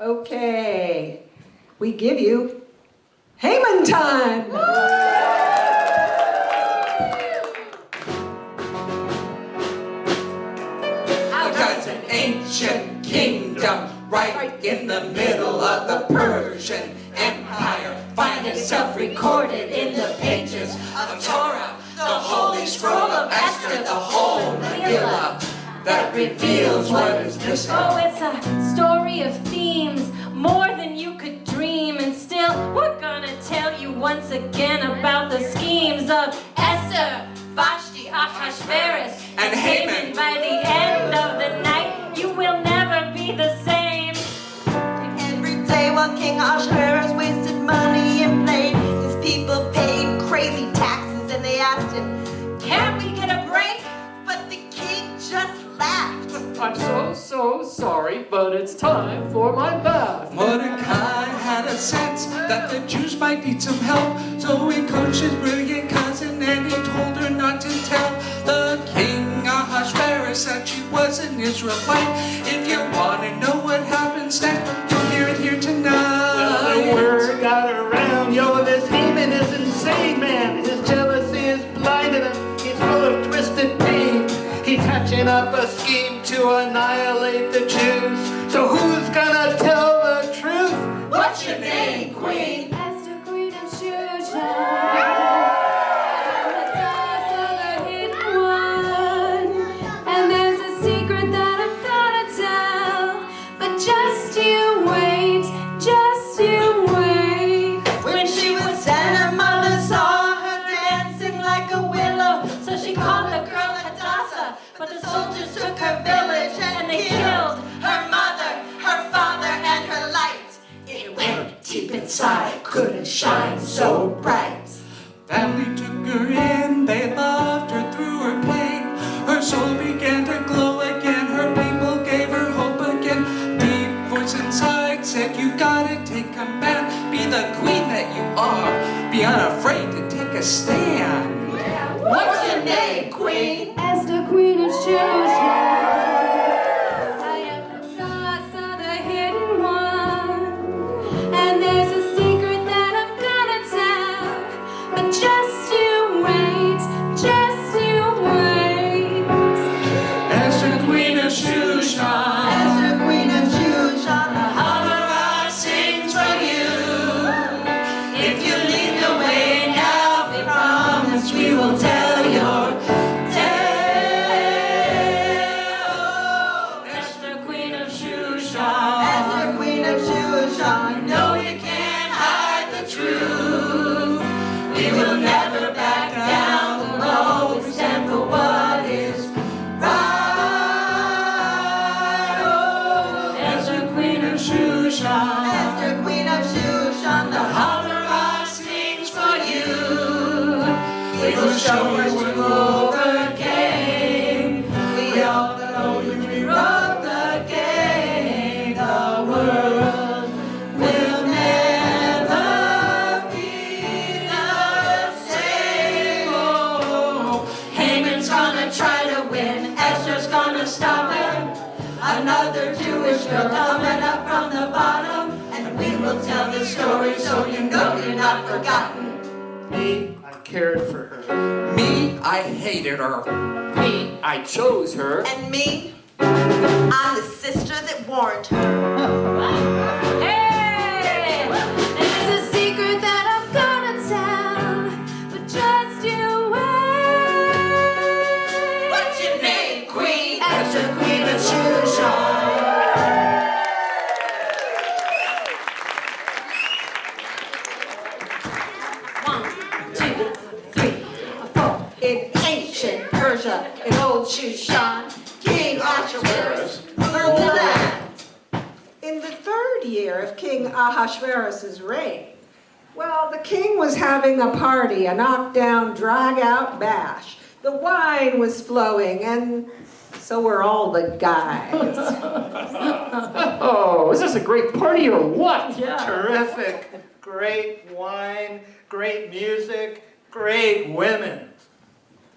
Okay, we give you Hamanton. There's an ancient kingdom right in the middle of the Persian Empire. Find itself recorded in the pages of Torah, the holy scroll of Esther, the whole Megillah that reveals what is missing. Oh, it's a story of themes, more than you could dream. And still, we're gonna tell you once again about the schemes of Esther, Vashti, Ahasuerus, and Haman. By the end of the night, you will never be the same. Every day while King Ahasuerus wasted money and played, his people paid crazy taxes and they asked him, "Can't we get a break?" But the king just laughed. I'm so sorry, but it's time for my bath. Mordecai had a sense that the Jews might need some help, so he coached his brilliant cousin and he told her not to tell the king Ahasuerus that she was an Israelite. If you want to know what happens next, you'll hear it here tonight. Well, the word got around, yo, this Haman is insane, man. His jealousy is blinded him. He's full of twisted pain. He's hatching up a scheme to annihilate the Jews. So who's gonna tell the truth? What's your name, queen? Esther, queen of Shushan. The hidden one. And there's a secret that I've gotta tell. But just you wait, just you wait. When she was 10, her mother saw her dancing like a willow. So she called the girl Hadassah, but the soldiers took her village and they killed her mother, her father, and her light. It went deep inside, couldn't shine so bright. Family took her in, they loved her through her pain. Her soul began to glow again, her people gave her hope again. Deep voice inside said, you gotta take command. Be the queen that you are, be unafraid to take a stand. What's your name, queen? Esther, queen of Shushan. I am Hadassah, the hidden one. And there's a secret that I've gotta tell. But just you wait, just you wait. Esther, queen of Shushan, Esther, queen of Shushan, the Hamanton sings for you. If you lead the way now, we promise we will tell your tale. Esther, queen of Shushan, Esther, queen of Shushan. no, you can't hide the truth. We will never back down. We'll always stand for what is right. Oh, Esther, queen of Shushan, Esther, queen of Shushan, the Hamanton sings for you. We will show you what you overcame. We all know you rewrote the game. The world will never be the same. Oh, Haman's gonna try to win. Esther's gonna stop him. Another Jewish girl coming up from the bottom, and we will tell the story so you know you're not forgotten. Me, I cared for her. Me, I hated her. Me, I chose her. And me, I'm the sister that warned her. Hey! There's a secret that I've gotta tell. But just you wait. What's your name, queen? Esther, queen of Shushan. One, two, three, four. In ancient Persia, in old Shushan, King Ahasuerus ruled the land. in the 3rd year of King Ahasuerus' reign, well, the king was having a party, a knockdown, drag-out bash. The wine was flowing, and so were all the guys. Oh, is this a great party or what? Terrific. Great wine, great music, great women.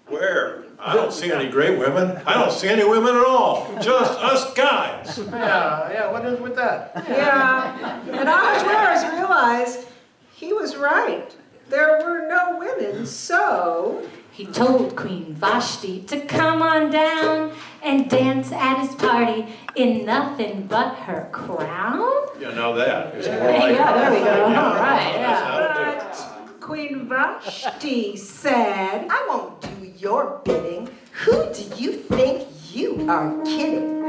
Where? I don't see any great women. I don't see any women at all. Just us guys. Yeah, what is with that? Yeah, and Ahasuerus realized he was right. There were no women, so He told Queen Vashti to come on down and dance at his party in nothing but her crown. You know that. It's more like Yeah, there we go. Yeah, All right, that's yeah. how to do it. Queen Vashti said, I won't do your bidding. Who do you think you are kidding?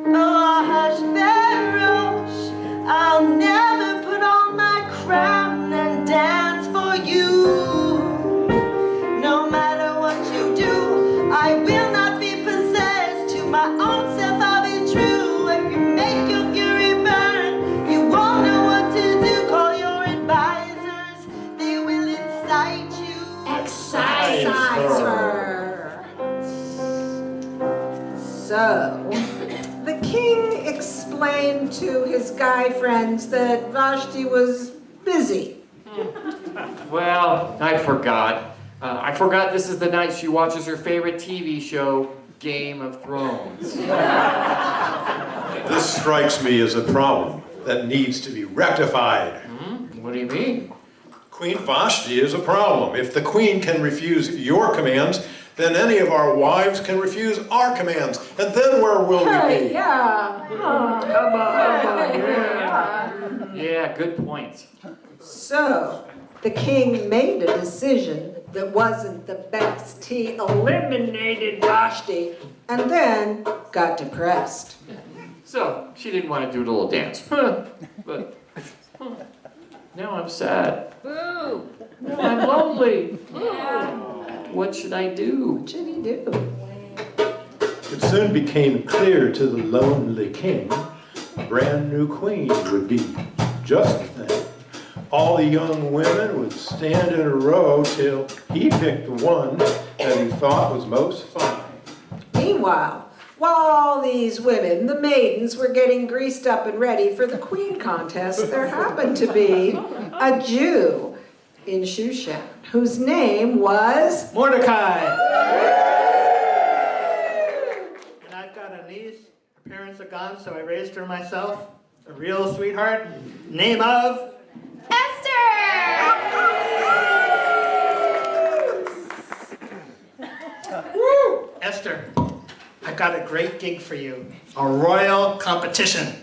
Oh, Ahasuerus, I'll never put on my crown and dance for you. No matter what you do, I will not be possessed. To my own self, I'll be true. If you make your fury burn, you won't know what to do. Call your advisors, they will incite you. Excise her. So, the king explained to his guy friends that Vashti was busy. Well, I forgot. I forgot this is the night she watches her favorite TV show, Game of Thrones. This strikes me as a problem that needs to be rectified. What do you mean? Queen Vashti is a problem. If the queen can refuse your commands, then any of our wives can refuse our commands. And then where will we be? Yeah, good point. So, the king made a decision that wasn't the best. He eliminated Vashti and then got depressed. So, she didn't want to do the little dance. But now I'm sad. Boo! Now I'm lonely. What should I do? What should he do? It soon became clear to the lonely king a brand new queen would be just the thing. All the young women would stand in a row till he picked one that he thought was most fine. Meanwhile, while all these women, the maidens, were getting greased up and ready for the queen contest, there happened to be a Jew in Shushan whose name was Mordecai. And I've got a niece. Her parents are gone, so I raised her myself. A real sweetheart. Name of Esther. I've got a great gig for you. A royal competition.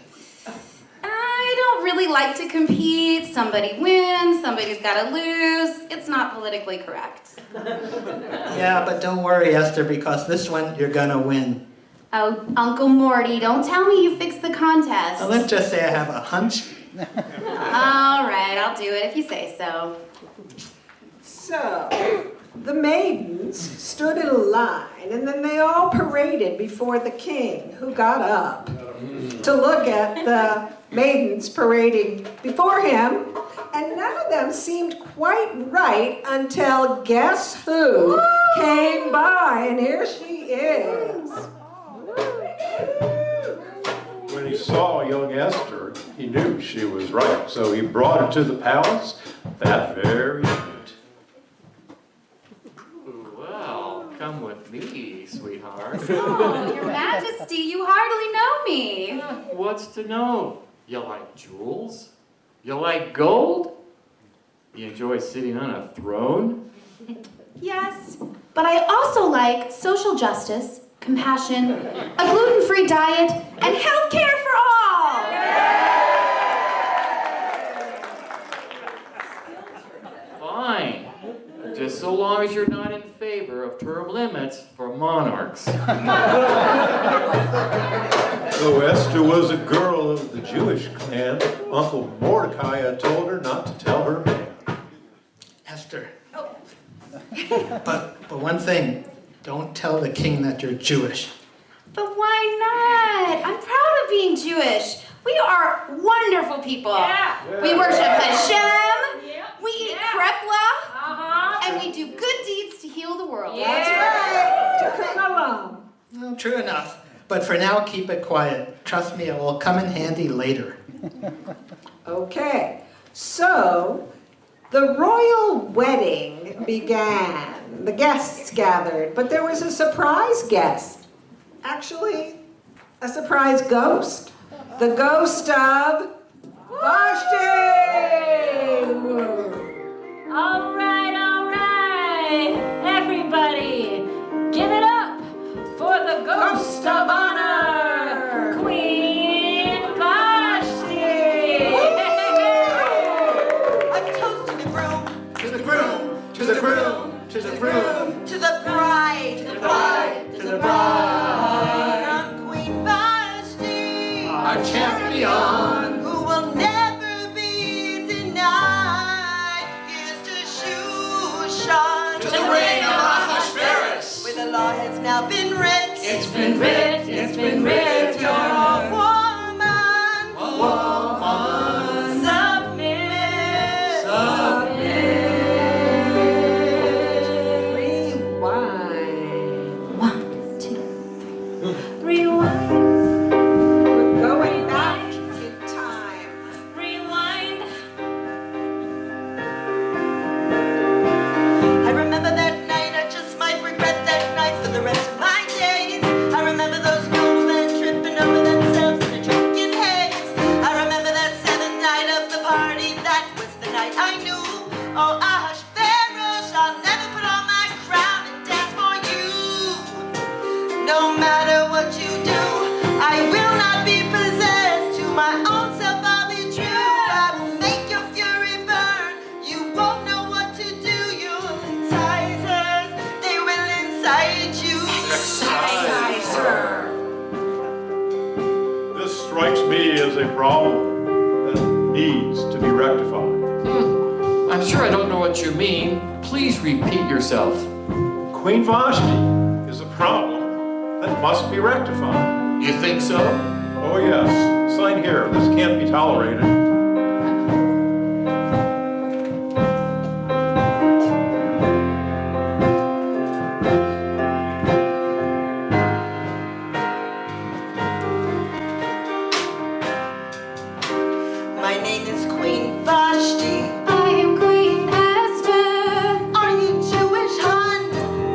I don't really like to compete. Somebody wins, somebody's got to lose. It's not politically correct. Yeah, but don't worry, Esther, because this one you're gonna win. Oh, Uncle Morty, don't tell me you fixed the contest. Now, let's just say I have a hunch. All right, I'll do it if you say so. So, the maidens stood in a line, and then they all paraded before the king, who got up to look at the maidens parading before him, and none of them seemed quite right until guess who came by, and here she is. When he saw young Esther, he knew she was right, so he brought her to the palace that very night. Well, come with me, sweetheart. Oh, Your Majesty, you hardly know me. What's to know? You like jewels? You like gold? You enjoy sitting on a throne? Yes, but I also like social justice, compassion, a gluten-free diet, and health care for all. Fine. Just so long as you're not in favor of term limits for monarchs. Though Esther was a girl of the Jewish clan, Uncle Mordecai had told her not to tell her man. Esther. But one thing, don't tell the king that you're Jewish. But why not? I'm proud of being Jewish. We are wonderful people. Yeah. We worship Hashem. Yep. We eat Yeah. krepla. Uh-huh. And we do good deeds to heal the world. That's right, Tikkun Olam. Well, true enough. But for now, keep it quiet. Trust me, it will come in handy later. Okay, so The royal wedding began. The guests gathered, but there was a surprise guest. Actually, a surprise ghost. The ghost of Vashti! All right, everybody, give it up for the ghost of honor, Queen Vashti! A toast to the groom, To the groom, to the groom, to the groom, to the bride, to the bride, to the bride. from Queen Vashti, Our champion. who will never be denied. Here's to Shushan, To the reign of Ahasuerus. where the law has now been writ. It's been writ, it's been writ. You're a woman, Woman, submit. Rewind. 1, 2. Rewind, We're going back in time. rewind. I remember that night, I just might regret that night for the rest of my days. I remember those noblemen tripping over themselves in a drunken haze. I remember that 7th night of the party, that was the night I knew. Oh, Ahasuerus, I'll never put on my crown and dance for you. No matter what you do, I will not be possessed. To my own self, I'll be true. I will make your fury burn. You won't know what to do. Your incisors, they will incite you. This strikes me as a problem that needs to be rectified. I'm sure I don't know what you mean. Please repeat yourself. Queen Vashti is a problem that must be rectified. You think so? Oh yes, sign here. This can't be tolerated. My name is Queen Vashti. I am Queen Esther. Are you Jewish, hon?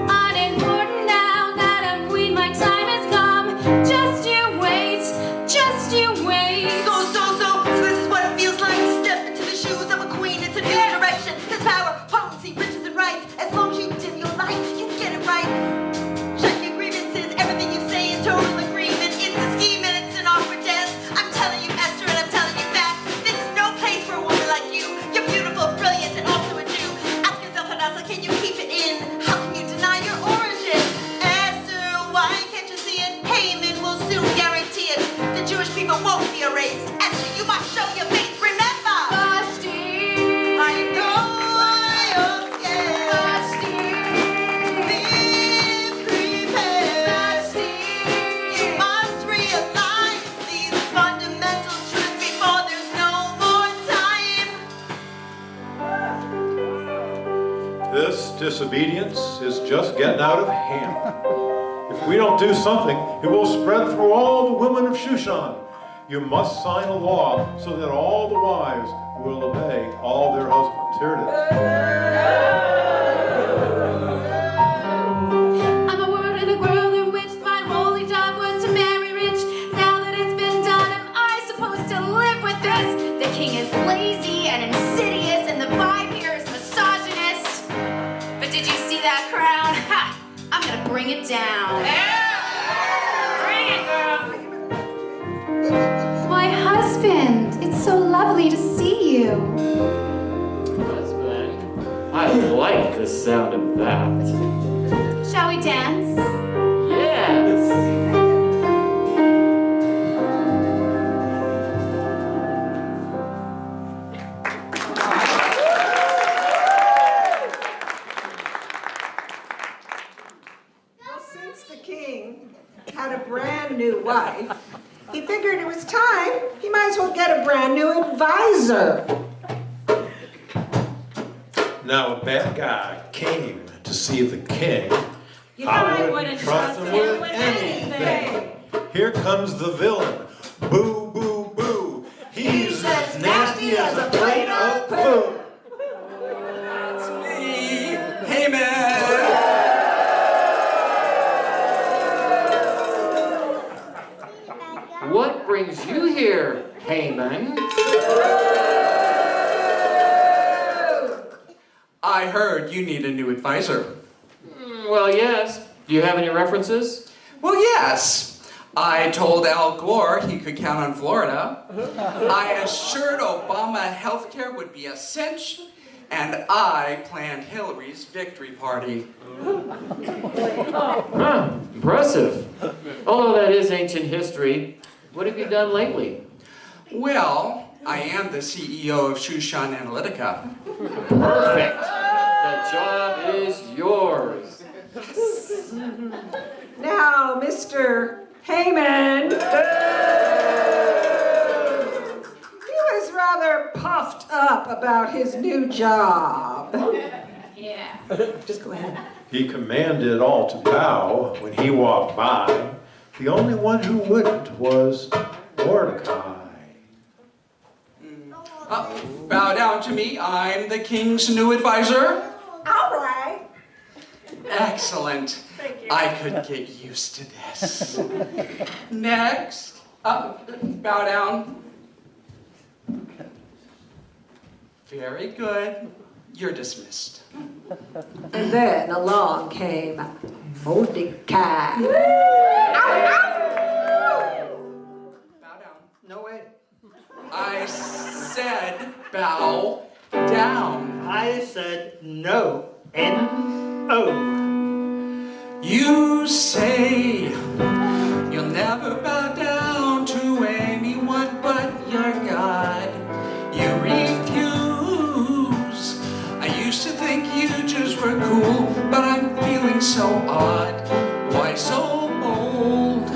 Unimportant now that I'm queen, my time has come. Just you wait, just you wait. So this is what it feels like to step into the shoes of a queen. It's a new direction. There's power, potency, riches, and rights. As long as you dim your light, you get it right. Check your grievances, everything you say in total agreement. It's a scheme and it's an awkward dance. I'm telling you, Esther, and I'm telling you back. This is no place for a woman like you. You're beautiful, brilliant, and also a Jew. Ask yourself, Hadassah, can you keep it in? How can you deny your origin? Esther, why can't you see it? Haman will soon guarantee it. The Jewish people won't be erased. Esther, you must show your face. Remember! Vashti. I know you're scared. Vashti. Be prepared. Vashti. You must realize these fundamental truths before there's no more time. This disobedience is just getting out of hand. If we don't do something, it will spread through all the women of Shushan. You must sign a law so that all the wives will obey all their husbands. Here it is. I'm a word in a world in which my holy job was to marry rich. Now that it's been done, am I supposed to live with this? The king is lazy and insidious, and the vibe here is misogynist. But did you see that crown? Ha! I'm gonna bring it down. Bring it, girl. My husband, it's so lovely to see you. Husband, I like the sound of that. Shall we dance? Yes. Well, since the king had a brand new wife, he figured it was time, he might as well get a brand new advisor. Now a bad guy came to see the king. You know I wouldn't trust him with anything. Here comes the villain. Boo, boo, boo. He's as nasty as a plate of poo. time. I heard you need a new advisor. Well, yes. Do you have any references? Well, yes. I told Al Gore he could count on Florida. I assured Obama healthcare would be a cinch, and I planned Hillary's victory party. Huh, impressive. Although that is ancient history, what have you done lately? Well, I am the CEO of Shushan Analytica. Perfect. The job is yours. Now, Mr. Haman, he was rather puffed up about his new job. Yeah. Just go ahead. He commanded all to bow when he walked by. The only one who wouldn't was Mordecai. Bow down to me. I'm the king's new advisor. All right. Excellent. I could get used to this. Next. Bow down. Very good. You're dismissed. And then along came Mordecai. Bow down. No way. I said bow down. I said no. N-O. You say you'll never bow down to anyone but your God. You refuse. I used to think you just were cool, but I'm feeling so odd. Why so bold?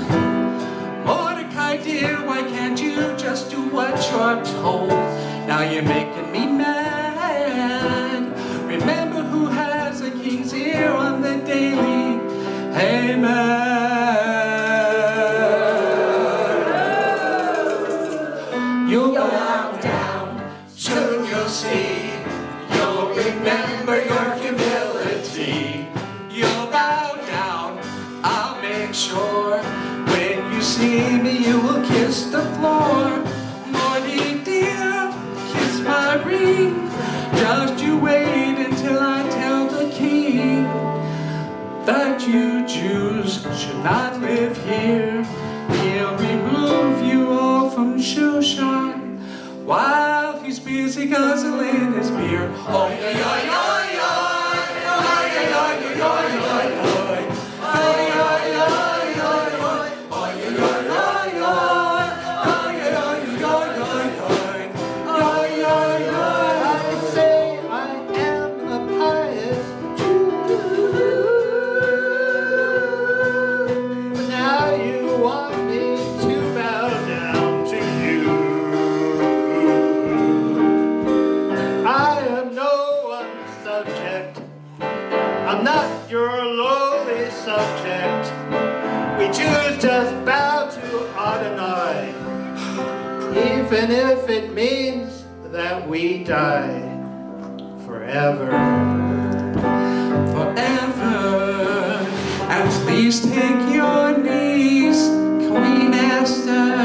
Mordecai dear, why can't you just do what you're told? Now you're making me mad. Remember who has a king's ear on the daily. Hey man, you'll bow down, soon you'll see. You'll remember your humility. You'll bow down, I'll make sure. When you see me, you will kiss the floor. Morty dear, kiss my ring. Just you wait until I tell the king that you Jews should not live here. He'll remove you all from Shushan while he's busy guzzling his beer. Oh, yeah, yeah, yeah, yeah. Oh, yeah, yeah, yeah, yeah, yeah, yeah. Oh, yeah, yeah, yeah, yeah. Oh, yeah, yeah, yeah, yeah. Oh, yeah, yeah, yeah, yeah. Oh, yeah, yeah. I say I am a pious Jew. But now you want me to bow down to you. I am no one's subject. I'm not your lowly subject. We Jews just bow to Adonai, even if it means that we die forever. Forever. And please take your knees, Queen Esther.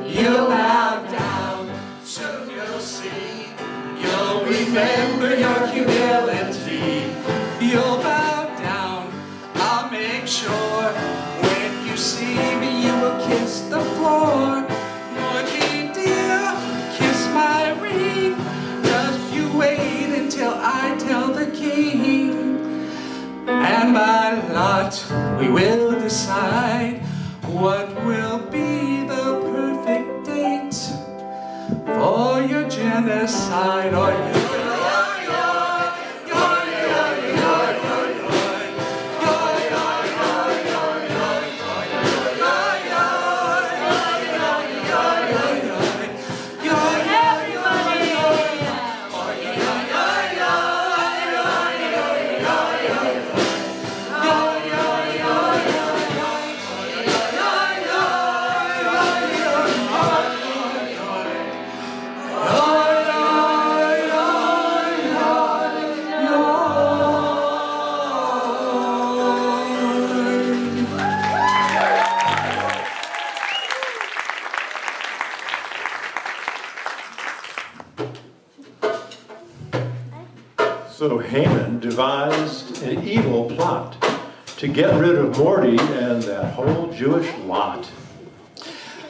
You'll bow down, soon you'll see. You'll remember your humility. You'll bow down, I'll make sure. When you see me, you will kiss the floor. Morty dear, kiss my ring. Just you wait until I tell the king. And by lot we will decide what will be the perfect date for your genocide. Oh, yeah. So Haman devised an evil plot to get rid of Morty and that whole Jewish lot.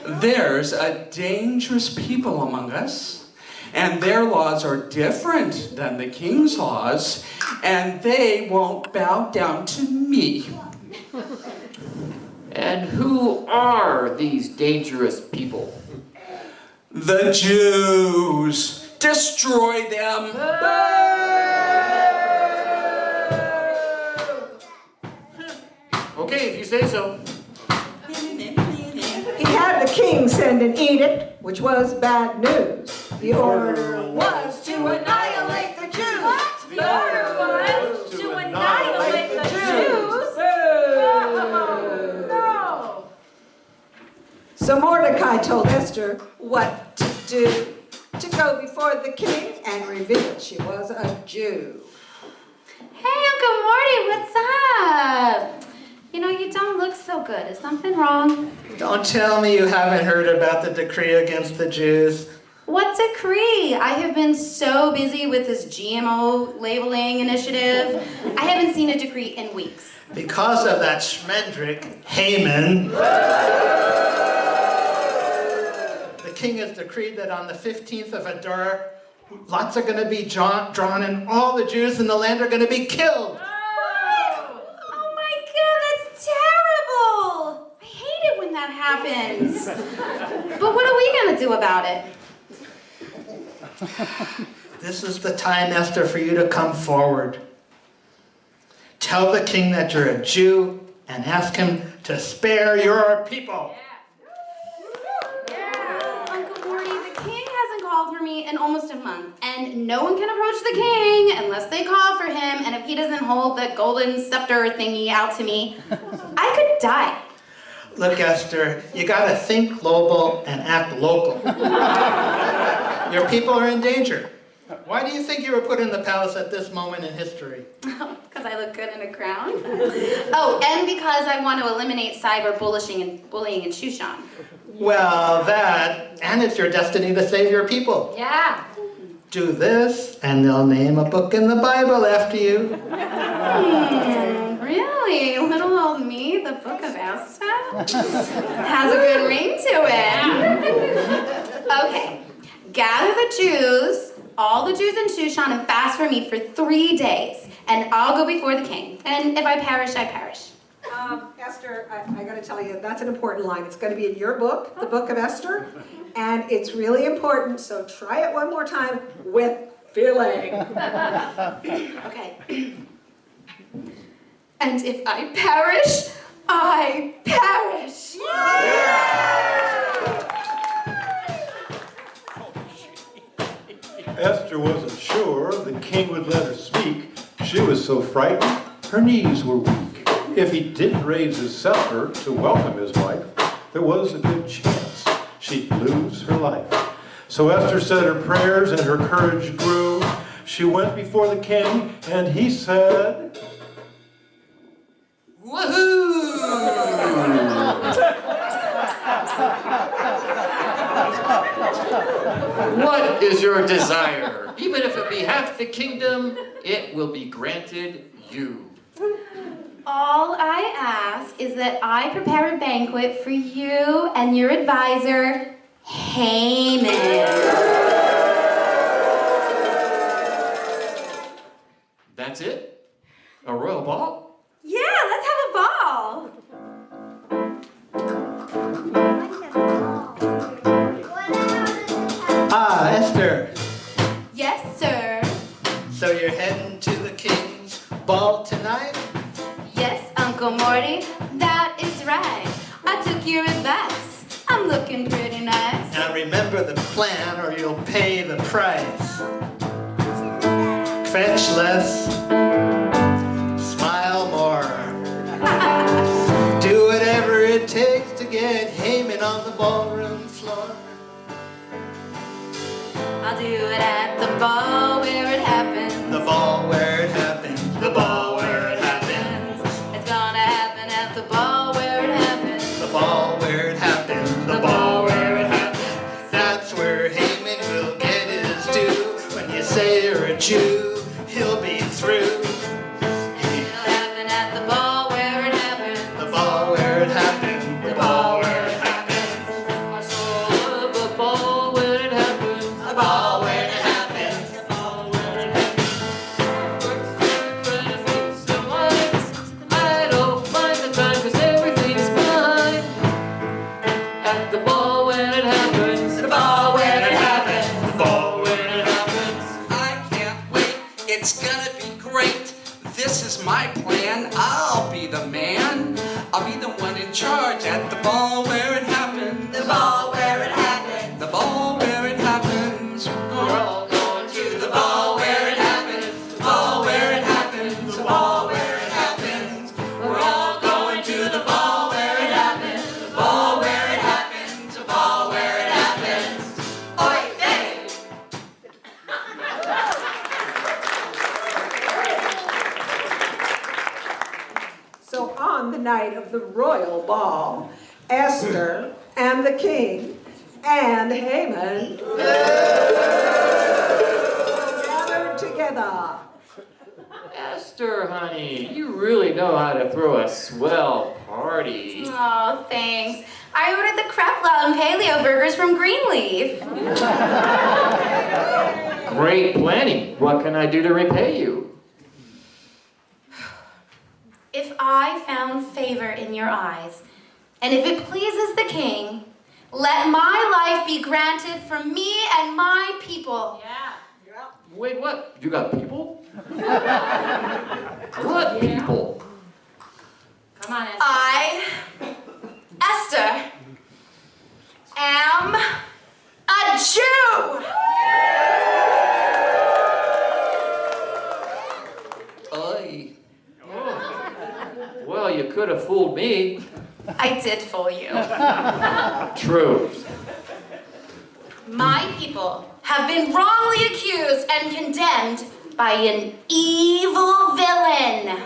There's a dangerous people among us, and their laws are different than the king's laws, and they won't bow down to me. And who are these dangerous people? The Jews. Destroy them. Okay, if you say so. He had the king send an edict, which was bad news. The order was to annihilate the Jews. The order was to annihilate the Jews. No. So Mordecai told Esther what to do, to go before the king and reveal she was a Jew. Hey, Uncle Morty, what's up? You know, you don't look so good. Is something wrong? Don't tell me you haven't heard about the decree against the Jews. What decree? I have been so busy with this GMO labeling initiative. I haven't seen a decree in weeks. Because of that Schmendrick, Haman, the king has decreed that on the 15th of Adar, lots are going to be drawn and all the Jews in the land are going to be killed. Oh my God, that's terrible! I hate it when that happens. But what are we gonna do about it? This is the time, Esther, for you to come forward. Tell the king that you're a Jew and ask him to spare your people. Uncle Morty, the king hasn't called for me in almost a month, and no one can approach the king unless they call for him, and if he doesn't hold the golden scepter thingy out to me, I could die. Look, Esther, you gotta think global and act local. Your people are in danger. Why do you think you were put in the palace at this moment in history? Because I look good in a crown? Oh, and because I want to eliminate cyberbullying and bullying in Shushan. Well, that, and it's your destiny to save your people. Yeah. Do this, and they'll name a book in the Bible after you. Really? Little old me, the Book of Esther? Has a good ring to it. Okay, gather the Jews, all the Jews in Shushan, and fast for me for 3 days, and I'll go before the king. And if I perish, I perish. Esther, I gotta tell you, that's an important line. It's gonna be in your book, the Book of Esther, and it's really important, so try it one more time with feeling. Okay. And if I perish, I perish. Esther wasn't sure the king would let her speak. She was so frightened, her knees were weak. If he didn't raise his scepter to welcome his wife, there was a good chance she'd lose her life. So Esther said her prayers and her courage grew. She went before the king and he said, Woohoo! What is your desire? Even if it be half the kingdom, it will be granted you. All I ask is that I prepare a banquet for you and your advisor, Haman. That's it? A royal ball? Yeah, let's have a ball. Ah, Esther, Yes, sir. so you're heading to the king's ball tonight? Yes, Uncle Morty, that is right. I took your advice. I'm looking pretty nice. Now remember the plan or you'll pay the price. Fetch less, smile more. Do whatever it takes to get Haman on the ballroom floor. I'll do it at the ball where it happens. The ball where it happened, the ball where it happened, It's gonna happen at the ball where it happens. the ball where it happened, the ball where it happened. That's where Haman will get his due. When you say you're a Jew, he'll be through. It'll happen at the ball where it happened. The ball where it happened, the ball where it happened, I saw the ball when it happened. the ball where it happened. The ball when it happened. I don't mind the time 'cause everything's fine. At the ball when it happens. The ball where it happened, The ball when it happens. I can't wait, it's gonna be great. This is my plan, I'll be the man. I'll be the one in charge at the ball where it happens. The ball where it happened. The ball where it happens. We're all going to the ball where it happens. The ball where it happens. The ball where it happens. We're all going to the ball where it happens. The ball where it happens. The ball where it happens. Oy vey! So on the night of the royal ball, Esther and the king and Haman gathered together. Esther, honey, you really know how to throw a swell party. Oh, thanks. I ordered the crefla and paleo burgers from Greenleaf. Great planning. What can I do to repay you? If I found favor in your eyes, and if it pleases the king, let my life be granted for me and my people. Yeah. Wait, what? You got people? What people? Come on, Esther. I, Esther, am a Jew. Oy. Well, you could have fooled me. I did fool you. True. My people have been wrongly accused and condemned by an evil villain.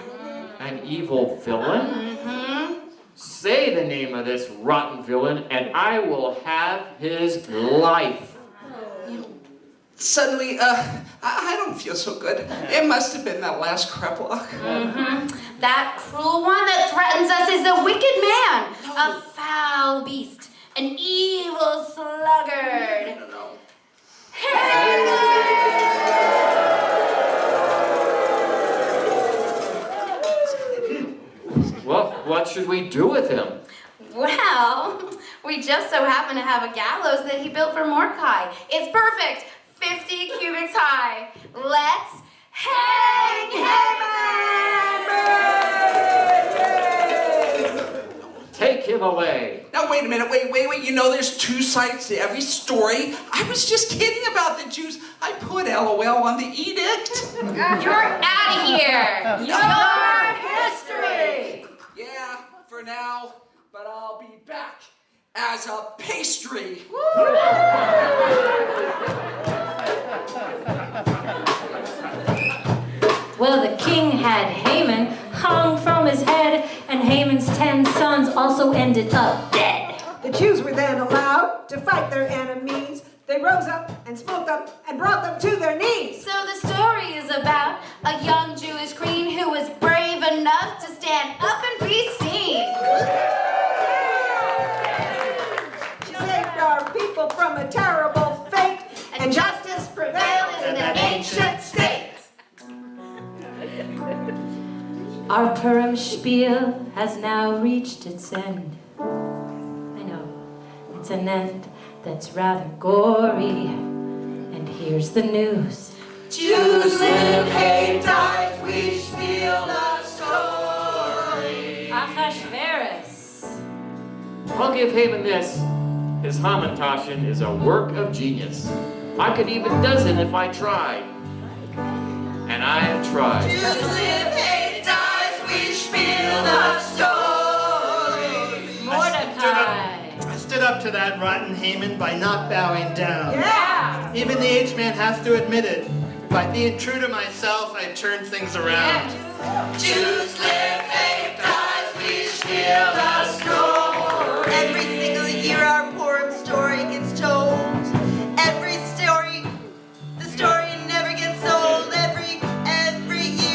An evil villain? Mm-hmm. Say the name of this rotten villain, and I will have his life. Suddenly, I don't feel so good. It must have been that last creplock. Mm-hmm. That cruel one that threatens us is a wicked man, a foul beast, an evil sluggard. No. Well, what should we do with him? Well, we just so happen to have a gallows that he built for Mordecai. It's perfect, 50 cubits high. Let's hang him! Take him away. Now wait a minute, wait. You know there's two sides to every story. I was just kidding about the Jews. I put LOL on the edict. You're out of here! Your history! Yeah, for now, but I'll be back as a pastry. Well, the king had Haman hung from his head, and Haman's 10 sons also ended up dead. The Jews were then allowed to fight their enemies. They rose up and spoke up and brought them to their knees. So the story is about a young Jewish queen who was brave enough to stand up and be seen. She saved our people from a terrible fate, and justice prevailed in an ancient state. Our Purim Schpiel has now reached its end. I know, it's an end that's rather gory. And here's the news. Jews live, hate, dies, we spiel the story. Ahasuerus. I'll give Haman this. His Hamanton is a work of genius. I could even dozen if I tried. And I have tried. Jews live, hate, dies, we spiel the story. Mordecai. I stood up to that rotten Haman by not bowing down. Yeah! Even the aged man has to admit it. By being true to myself, I turned things around. Jews live, hate, dies, we spiel the story. Every single year our Purim story gets told. Every story, the story never gets old. Every year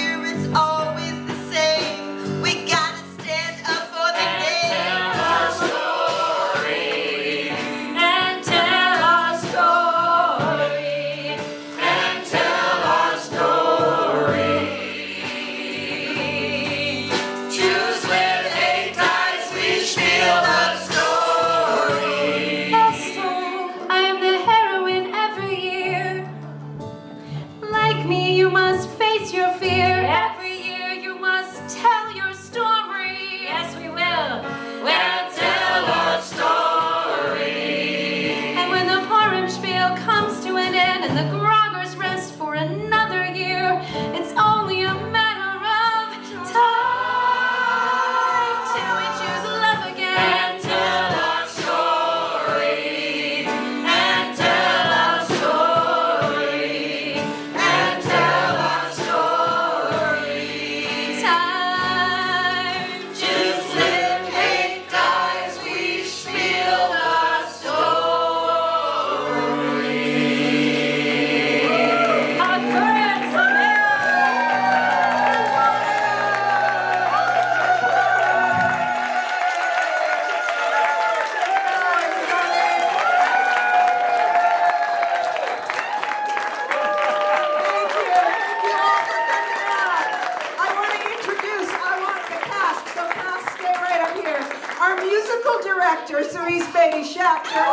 Stephanie Schachter.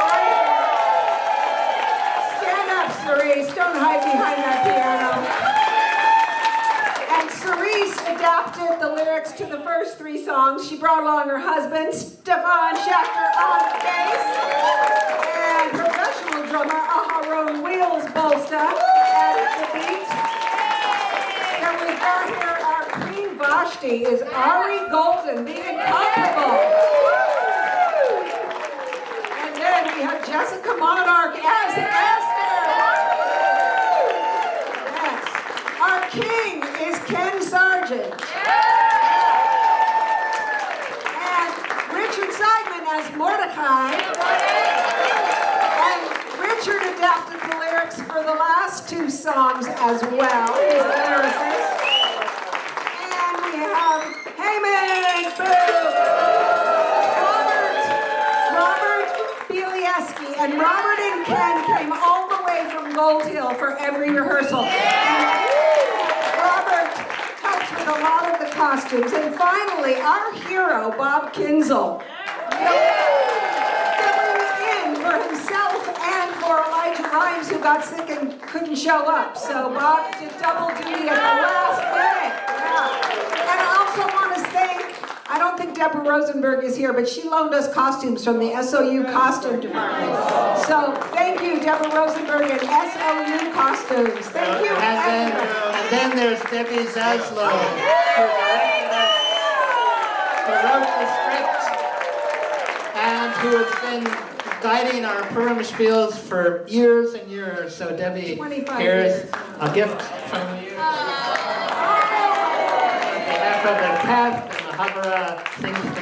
Stand up, Cerise. Don't hide behind that piano. And Cerise adapted the lyrics to the first 3 songs. She brought along her husband, Stefan Schachter, on bass, and professional drummer Aharon Wheels Bolsta at the beat. And we've got here our Queen Vashti is Ari Golden, the incomparable. And then we have Jessica Monarch as Esther. Yes. Our king is Ken Sargent. And Richard Seidman as Mordecai. And Richard adapted the lyrics for the last 2 songs as well. He's a lyricist. And we have Haman, boo! Robert Bielieski. And Robert and Ken came all the way from Gold Hill for every rehearsal. And Robert helped with a lot of the costumes. And finally, our hero, Bob Kinzel. Filling in for himself and for Elijah Rimes, who got sick and couldn't show up. So Bob did double duty at the last minute. Yeah. And I also want to thank, I don't think Deborah Rosenberg is here, but she loaned us costumes from the SOU costume department. So thank you, Deborah Rosenberg and SOU Costumes. Thank you. And then there's Debbie Zaslow, who wrote the script and who has been guiding our Purim Schpiels for years and years. So Debbie, 25 here's years. a gift from you. On behalf of the cast and the Havara, thank you.